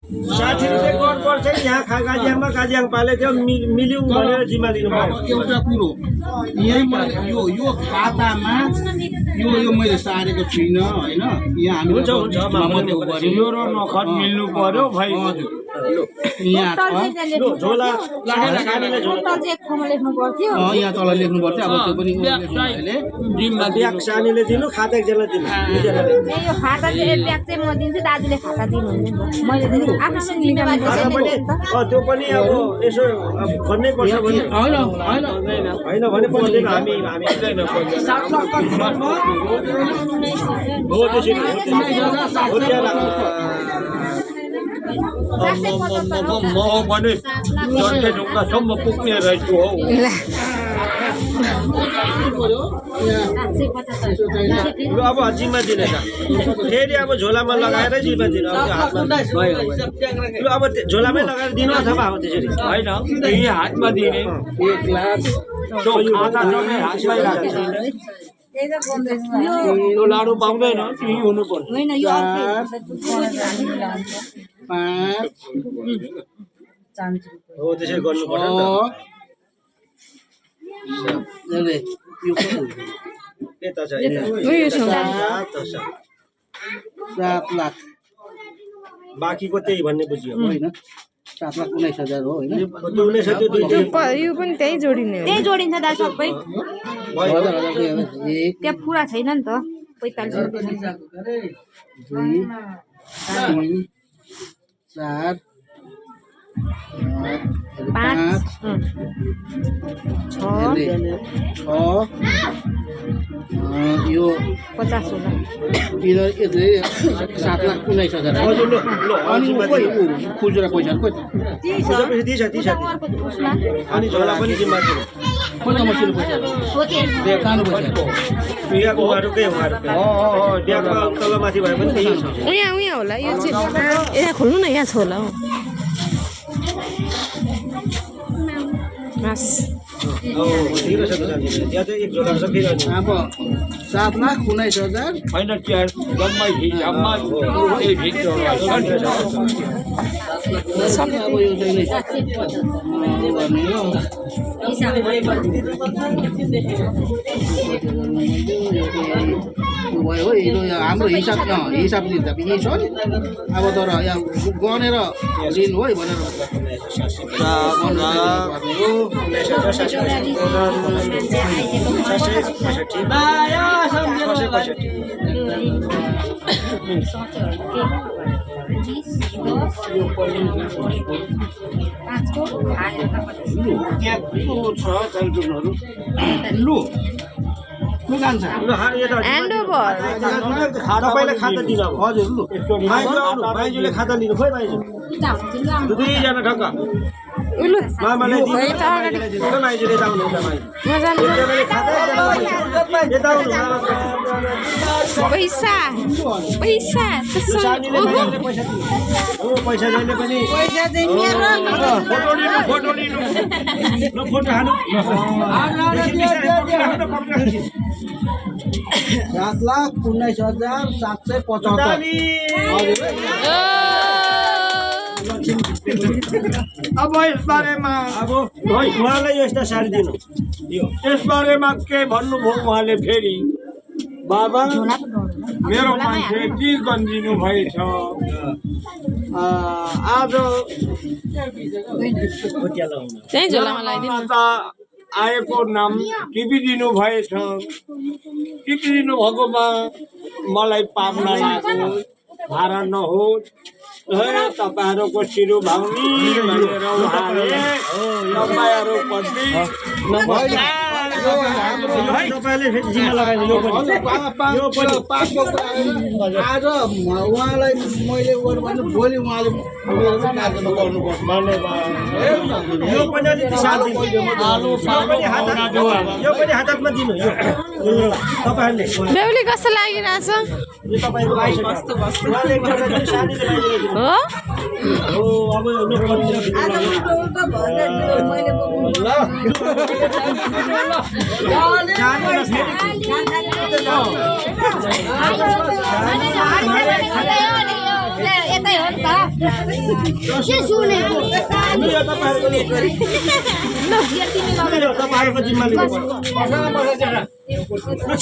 60 रुपैयाँ कर पर्छ यहाँ गाजियाङमा गाजियाङ पाले त्यो मिल्यौँ भनेर जिम्मा लिनु पर्यो एउटा कुरो यहाँ यो खातामा यो मैले सारेको छुइनँ होइन यहाँ हुन्छ यो र नखत मिल्नु पर्यो भाइ यहाँ झोला यहाँ तल लेख्नु पर्छ अब त्यो पनि ब्याग सानीले दिनु खाता एकजनाले दिनु यो खाता चाहिँ ब्याग चाहिँ म दिन्छु दाजुले खाता दिनुहुन्छ मैले त्यो पनि अब यसो भन्नै पर्छ भने होइन भने पर्दैन हामी हो त्यसरी हो म भने जन्ते ढुङ्गासम्म पुग्ने रहेछु हौ अब जिम्मा दिने त फेरि अब झोलामा लगाएर जिम्मा दिनु अब झोलामै लगाएर दिनु अथवा अब त्यसरी होइन यही हातमा दिने 1 लाख त्यो खाता सबै हातमै राख्छ यो लाडु पाउँदैन त्यही हुनुपर्छ 5 हो त्यसरी गर्नुपर्छ नि त यता छ 7 लाख बाँकीको त्यही भन्ने बुझियो होइन 7,19,000 हो होइन यो पनि त्यही जोडिने त्यही जोडिन्छ दा सबै त्यहाँ पुरा छैन नि त 45 रुपैयाँ 2 3 4 5 6 यो 50 होला 7,19,000 अनि खुजुरा पैसा कति अनि झोला पनि जिम्मा दिनु कति मसिनो पैसा सानो पैसा बिहाको उहाँहरूकै बिहाको तलमाथि भए पनि त्यही छ उहाँ होला यो चाहिँ यहाँ खोल्नु न यहाँ छ होला मास अब 7,19,000 होइन चियर जम्मै हिसाबमा यही भित्र अब यो चाहिँ गर्ने हो भयो हो हाम्रो हिसाब दिँदा यही छ नि अब तर यहाँ गनेर लिनु है भनेर तपाईँले खाता दिनु हजुर लु माइजूले खाता लिनु खोइ माइजू दुईजना ठक्क मामालाई दिनु माइजूले जाउनुहुन्छ एकजनाले खाता यता आउनु पैसा पैसा जहिले पनि फोटो लिनु फोटो हाल्नु 7,19,750 अब यसबारेमा उहाँलाई यो यस्ता साडी दिनु यसबारेमा के भन्नुभयो उहाँले फेरि बाबा मेरो मान्छे के गन्जिनु भएछ आज आएको नाम टिपिदिनु भएछ टिपिदिनु भएकोमा मलाई पाप नलागो भाडा नहोस् तपाईँहरूको शिरु भाउनी भनेर उहाँले तपाईँहरूप्रति तपाईँले जिम्मा लगाइदिनु आज उहाँलाई मैले गर्नु भने भोलि उहाँले मेरो कार्यक्रम गर्नुपर्छ यो पनि अलिकति साथ दिनु यो पनि हातमा दिनु यो तपाईँहरूले बेहुली कस्तो लागिरहेछ यो तपाईँको कस्तो हो अब खाँदै हो नि त के सुनेको लु यो तपाईँहरूको ल यो तिमी तपाईँहरूको जिम्मा लिनु बसा बसा जरा ल